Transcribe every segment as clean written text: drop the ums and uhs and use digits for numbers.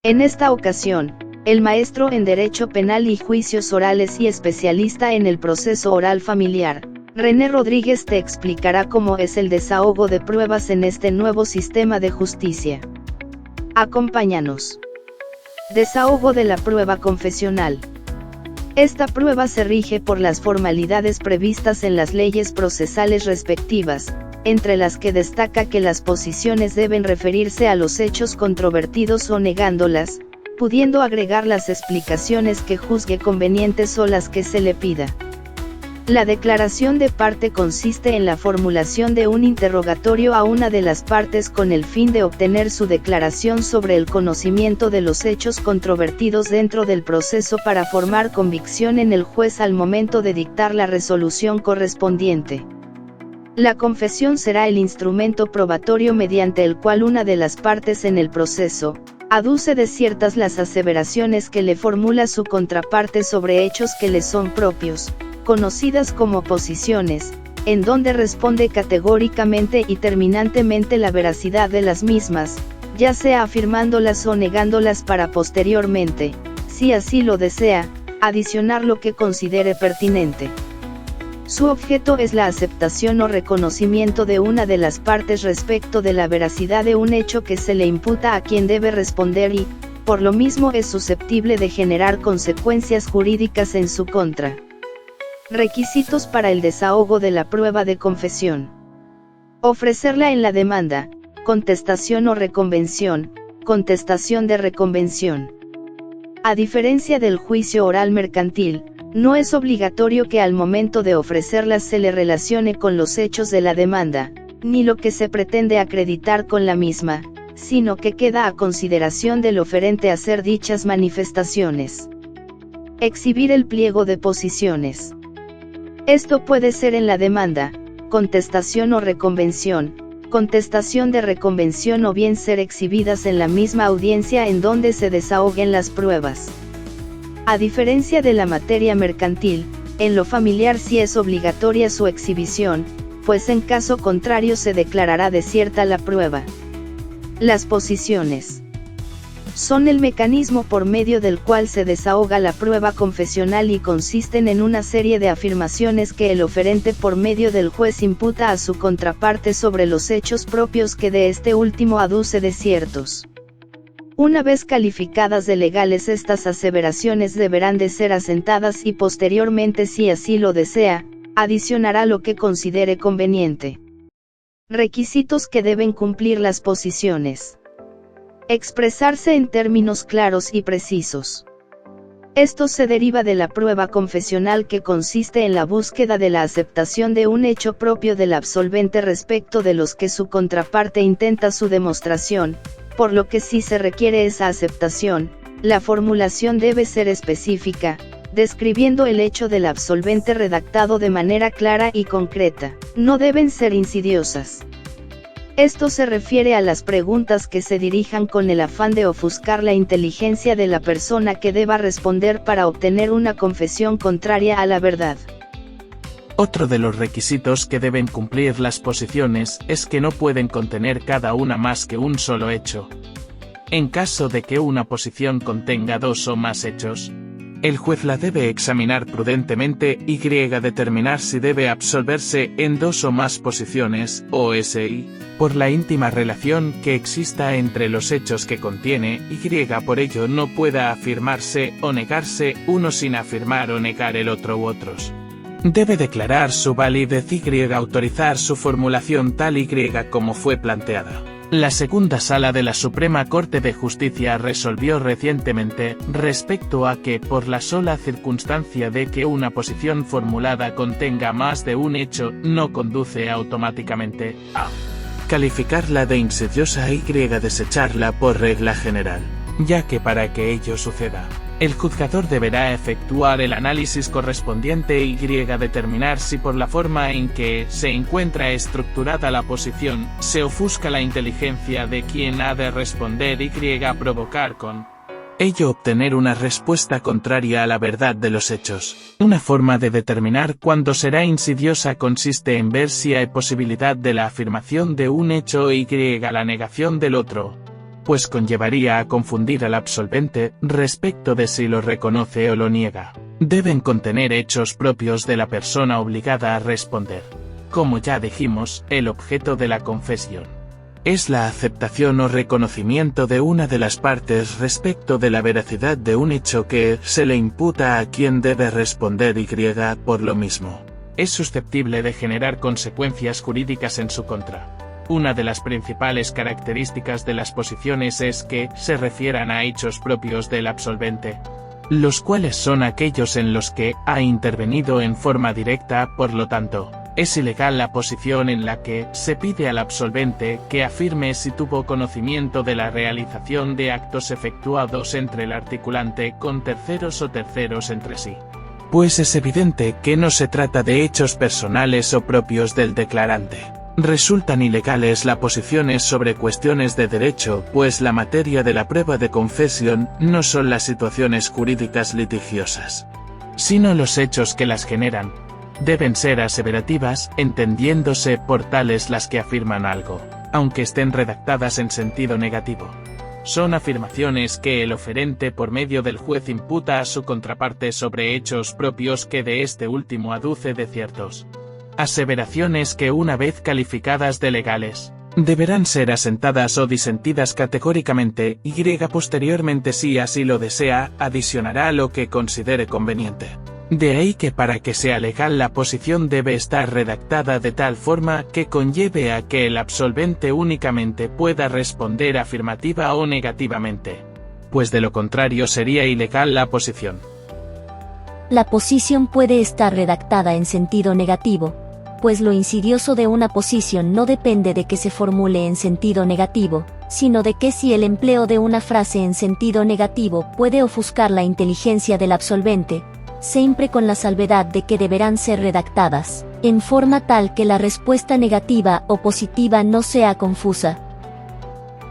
En esta ocasión, el maestro en Derecho Penal y Juicios Orales y especialista en el proceso oral familiar, René Rodríguez te explicará cómo es el desahogo de pruebas en este nuevo sistema de justicia. Acompáñanos. Desahogo de la prueba confesional. Esta prueba se rige por las formalidades previstas en las leyes procesales respectivas, entre las que destaca que las posiciones deben referirse a los hechos controvertidos o negándolas, pudiendo agregar las explicaciones que juzgue convenientes o las que se le pida. La declaración de parte consiste en la formulación de un interrogatorio a una de las partes con el fin de obtener su declaración sobre el conocimiento de los hechos controvertidos dentro del proceso para formar convicción en el juez al momento de dictar la resolución correspondiente. La confesión será el instrumento probatorio mediante el cual una de las partes en el proceso aduce de ciertas las aseveraciones que le formula su contraparte sobre hechos que le son propios, conocidas como posiciones, en donde responde categóricamente y terminantemente la veracidad de las mismas, ya sea afirmándolas o negándolas para posteriormente, si así lo desea, adicionar lo que considere pertinente. Su objeto es la aceptación o reconocimiento de una de las partes respecto de la veracidad de un hecho que se le imputa a quien debe responder y, por lo mismo, es susceptible de generar consecuencias jurídicas en su contra. Requisitos para el desahogo de la prueba de confesión. Ofrecerla en la demanda, contestación o reconvención, contestación de reconvención. A diferencia del juicio oral mercantil, no es obligatorio que al momento de ofrecerlas se le relacione con los hechos de la demanda, ni lo que se pretende acreditar con la misma, sino que queda a consideración del oferente hacer dichas manifestaciones. Exhibir el pliego de posiciones. Esto puede ser en la demanda, contestación o reconvención, contestación de reconvención o bien ser exhibidas en la misma audiencia en donde se desahoguen las pruebas. A diferencia de la materia mercantil, en lo familiar sí es obligatoria su exhibición, pues en caso contrario se declarará desierta la prueba. Las posiciones son el mecanismo por medio del cual se desahoga la prueba confesional y consisten en una serie de afirmaciones que el oferente por medio del juez imputa a su contraparte sobre los hechos propios que de este último aduce desiertos. Una vez calificadas de legales, estas aseveraciones deberán de ser asentadas y posteriormente, si así lo desea, adicionará lo que considere conveniente. Requisitos que deben cumplir las posiciones. Expresarse en términos claros y precisos. Esto se deriva de la prueba confesional, que consiste en la búsqueda de la aceptación de un hecho propio del absolvente respecto de los que su contraparte intenta su demostración, por lo que si se requiere esa aceptación, la formulación debe ser específica, describiendo el hecho del absolvente redactado de manera clara y concreta. No deben ser insidiosas. Esto se refiere a las preguntas que se dirijan con el afán de ofuscar la inteligencia de la persona que deba responder para obtener una confesión contraria a la verdad. Otro de los requisitos que deben cumplir las posiciones es que no pueden contener cada una más que un solo hecho. En caso de que una posición contenga dos o más hechos, el juez la debe examinar prudentemente y determinar si debe absolverse en dos o más posiciones, o SI, por la íntima relación que exista entre los hechos que contiene, y por ello no pueda afirmarse o negarse uno sin afirmar o negar el otro u otros. Debe declarar su validez y autorizar su formulación tal y como fue planteada. La segunda sala de la Suprema Corte de Justicia resolvió recientemente, respecto a que por la sola circunstancia de que una posición formulada contenga más de un hecho, no conduce automáticamente a calificarla de insidiosa y desecharla por regla general, ya que para que ello suceda, el juzgador deberá efectuar el análisis correspondiente y determinar si por la forma en que se encuentra estructurada la posición, se ofusca la inteligencia de quien ha de responder y provocar con ello obtener una respuesta contraria a la verdad de los hechos. Una forma de determinar cuándo será insidiosa consiste en ver si hay posibilidad de la afirmación de un hecho y la negación del otro. pues conllevaría a confundir al absolvente respecto de si lo reconoce o lo niega. Deben contener hechos propios de la persona obligada a responder. Como ya dijimos, el objeto de la confesión es la aceptación o reconocimiento de una de las partes respecto de la veracidad de un hecho que se le imputa a quien debe responder y por lo mismo. Es susceptible de generar consecuencias jurídicas en su contra. Una de las principales características de las posiciones es que se refieran a hechos propios del absolvente, los cuales son aquellos en los que ha intervenido en forma directa. Por lo tanto, es ilegal la posición en la que se pide al absolvente que afirme si tuvo conocimiento de la realización de actos efectuados entre el articulante con terceros o terceros entre sí. Pues es evidente que no se trata de hechos personales o propios del declarante. Resultan ilegales las posiciones sobre cuestiones de derecho, pues la materia de la prueba de confesión no son las situaciones jurídicas litigiosas, sino los hechos que las generan. Deben ser aseverativas, entendiéndose por tales las que afirman algo, aunque estén redactadas en sentido negativo. Son afirmaciones que el oferente por medio del juez imputa a su contraparte sobre hechos propios que de este último aduce de ciertos. Aseveraciones que, una vez calificadas de legales, deberán ser asentadas o disentidas categóricamente, y posteriormente, si así lo desea, adicionará lo que considere conveniente. De ahí que para que sea legal la posición debe estar redactada de tal forma que conlleve a que el absolvente únicamente pueda responder afirmativa o negativamente, pues de lo contrario sería ilegal la posición. La posición puede estar redactada en sentido negativo, pues lo insidioso de una posición no depende de que se formule en sentido negativo, sino de que si el empleo de una frase en sentido negativo puede ofuscar la inteligencia del absolvente, siempre con la salvedad de que deberán ser redactadas en forma tal que la respuesta negativa o positiva no sea confusa.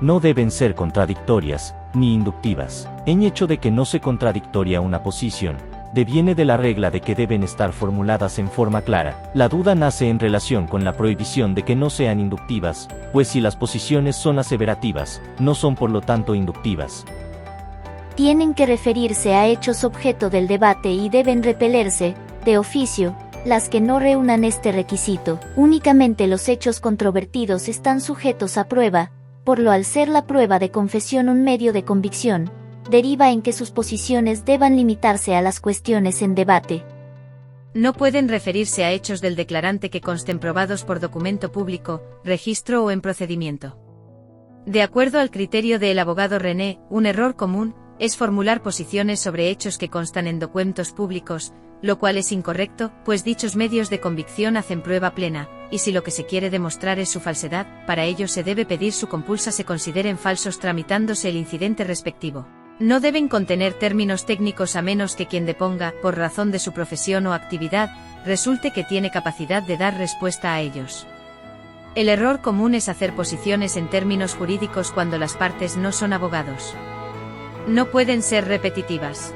No deben ser contradictorias, ni inductivas. En hecho de que no se contradictoria una posición, deviene de la regla de que deben estar formuladas en forma clara. La duda nace en relación con la prohibición de que no sean inductivas, pues si las posiciones son aseverativas, no son por lo tanto inductivas. Tienen que referirse a hechos objeto del debate y deben repelerse, de oficio, las que no reúnan este requisito. Únicamente los hechos controvertidos están sujetos a prueba, por lo al ser la prueba de confesión un medio de convicción, deriva en que sus posiciones deban limitarse a las cuestiones en debate. No pueden referirse a hechos del declarante que consten probados por documento público, registro o en procedimiento. De acuerdo al criterio del abogado René, un error común es formular posiciones sobre hechos que constan en documentos públicos, lo cual es incorrecto, pues dichos medios de convicción hacen prueba plena, y si lo que se quiere demostrar es su falsedad, para ello se debe pedir su compulsa se consideren falsos tramitándose el incidente respectivo. No deben contener términos técnicos a menos que quien deponga, por razón de su profesión o actividad, resulte que tiene capacidad de dar respuesta a ellos. El error común es hacer posiciones en términos jurídicos cuando las partes no son abogados. No pueden ser repetitivas.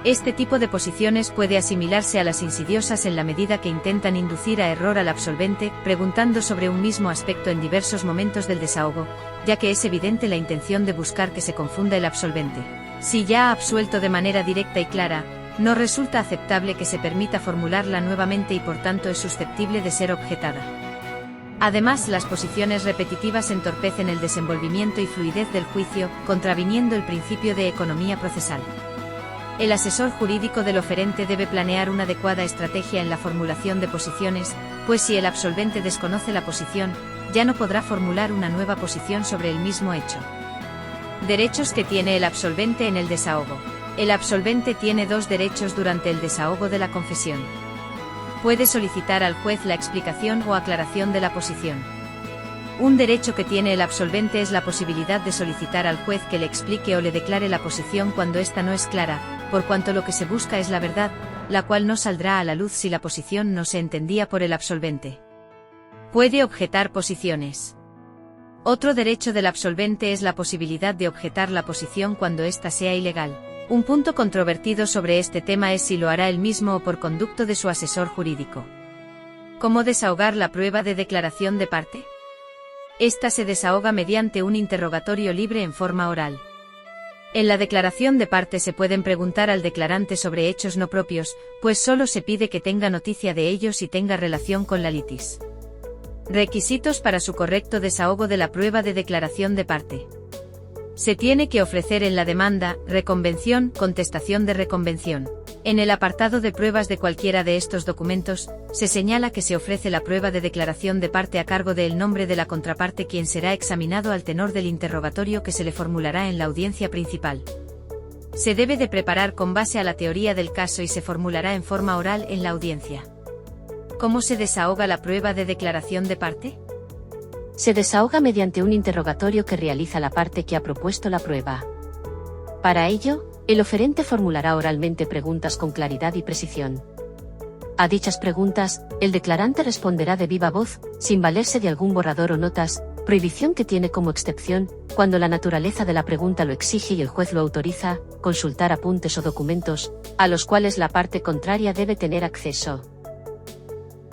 Este tipo de posiciones puede asimilarse a las insidiosas en la medida que intentan inducir a error al absolvente, preguntando sobre un mismo aspecto en diversos momentos del desahogo, ya que es evidente la intención de buscar que se confunda el absolvente. Si ya ha absuelto de manera directa y clara, no resulta aceptable que se permita formularla nuevamente y por tanto es susceptible de ser objetada. Además, las posiciones repetitivas entorpecen el desenvolvimiento y fluidez del juicio, contraviniendo el principio de economía procesal. El asesor jurídico del oferente debe planear una adecuada estrategia en la formulación de posiciones, pues si el absolvente desconoce la posición, ya no podrá formular una nueva posición sobre el mismo hecho. Derechos que tiene el absolvente en el desahogo. El absolvente tiene dos derechos durante el desahogo de la confesión. Puede solicitar al juez la explicación o aclaración de la posición. Un derecho que tiene el absolvente es la posibilidad de solicitar al juez que le explique o le declare la posición cuando ésta no es clara, por cuanto lo que se busca es la verdad, la cual no saldrá a la luz si la posición no se entendía por el absolvente. Puede objetar posiciones. Otro derecho del absolvente es la posibilidad de objetar la posición cuando ésta sea ilegal. Un punto controvertido sobre este tema es si lo hará él mismo o por conducto de su asesor jurídico. ¿Cómo desahogar la prueba de declaración de parte? Esta se desahoga mediante un interrogatorio libre en forma oral. En la declaración de parte se pueden preguntar al declarante sobre hechos no propios, pues solo se pide que tenga noticia de ellos y tenga relación con la litis. Requisitos para su correcto desahogo de la prueba de declaración de parte. Se tiene que ofrecer en la demanda, reconvención, contestación de reconvención. En el apartado de pruebas de cualquiera de estos documentos, se señala que se ofrece la prueba de declaración de parte a cargo del nombre de la contraparte, quien será examinado al tenor del interrogatorio que se le formulará en la audiencia principal. Se debe de preparar con base a la teoría del caso y se formulará en forma oral en la audiencia. ¿Cómo se desahoga la prueba de declaración de parte? Se desahoga mediante un interrogatorio que realiza la parte que ha propuesto la prueba. Para ello, el oferente formulará oralmente preguntas con claridad y precisión. A dichas preguntas, el declarante responderá de viva voz, sin valerse de algún borrador o notas, prohibición que tiene como excepción, cuando la naturaleza de la pregunta lo exige y el juez lo autoriza, consultar apuntes o documentos, a los cuales la parte contraria debe tener acceso.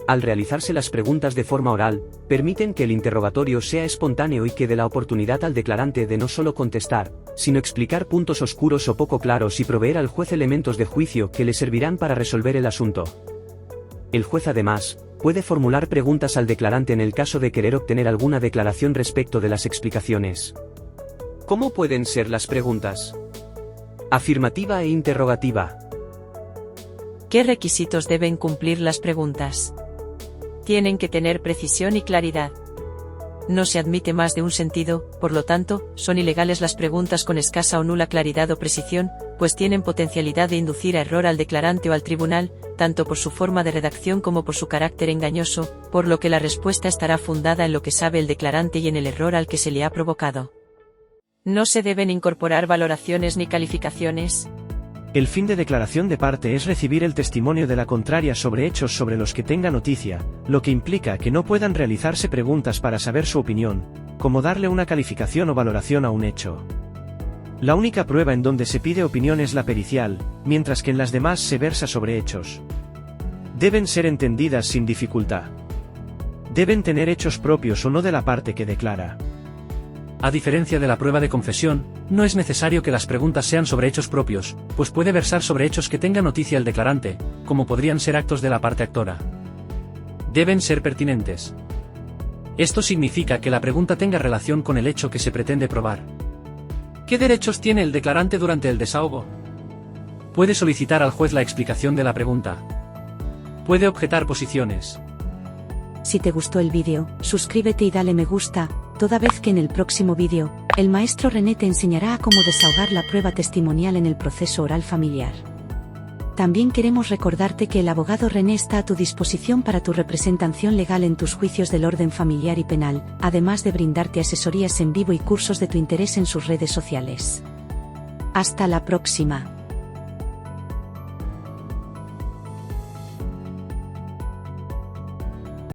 Al realizarse las preguntas de forma oral, permiten que el interrogatorio sea espontáneo y que dé la oportunidad al declarante de no solo contestar, sino explicar puntos oscuros o poco claros y proveer al juez elementos de juicio que le servirán para resolver el asunto. El juez además, puede formular preguntas al declarante en el caso de querer obtener alguna declaración respecto de las explicaciones. ¿Cómo pueden ser las preguntas? Afirmativa e interrogativa. ¿Qué requisitos deben cumplir las preguntas? Tienen que tener precisión y claridad. No se admite más de un sentido, por lo tanto, son ilegales las preguntas con escasa o nula claridad o precisión, pues tienen potencialidad de inducir a error al declarante o al tribunal, tanto por su forma de redacción como por su carácter engañoso, por lo que la respuesta estará fundada en lo que sabe el declarante y en el error al que se le ha provocado. No se deben incorporar valoraciones ni calificaciones. El fin de declaración de parte es recibir el testimonio de la contraria sobre hechos sobre los que tenga noticia, lo que implica que no puedan realizarse preguntas para saber su opinión, como darle una calificación o valoración a un hecho. La única prueba en donde se pide opinión es la pericial, mientras que en las demás se versa sobre hechos. Deben ser entendidas sin dificultad. Deben tener hechos propios o no de la parte que declara. A diferencia de la prueba de confesión, no es necesario que las preguntas sean sobre hechos propios, pues puede versar sobre hechos que tenga noticia el declarante, como podrían ser actos de la parte actora. Deben ser pertinentes. Esto significa que la pregunta tenga relación con el hecho que se pretende probar. ¿Qué derechos tiene el declarante durante el desahogo? Puede solicitar al juez la explicación de la pregunta. Puede objetar posiciones. Si te gustó el vídeo, suscríbete y dale me gusta, toda vez que en el próximo vídeo, el maestro René te enseñará a cómo desahogar la prueba testimonial en el proceso oral familiar. También queremos recordarte que el abogado René está a tu disposición para tu representación legal en tus juicios del orden familiar y penal, además de brindarte asesorías en vivo y cursos de tu interés en sus redes sociales. Hasta la próxima.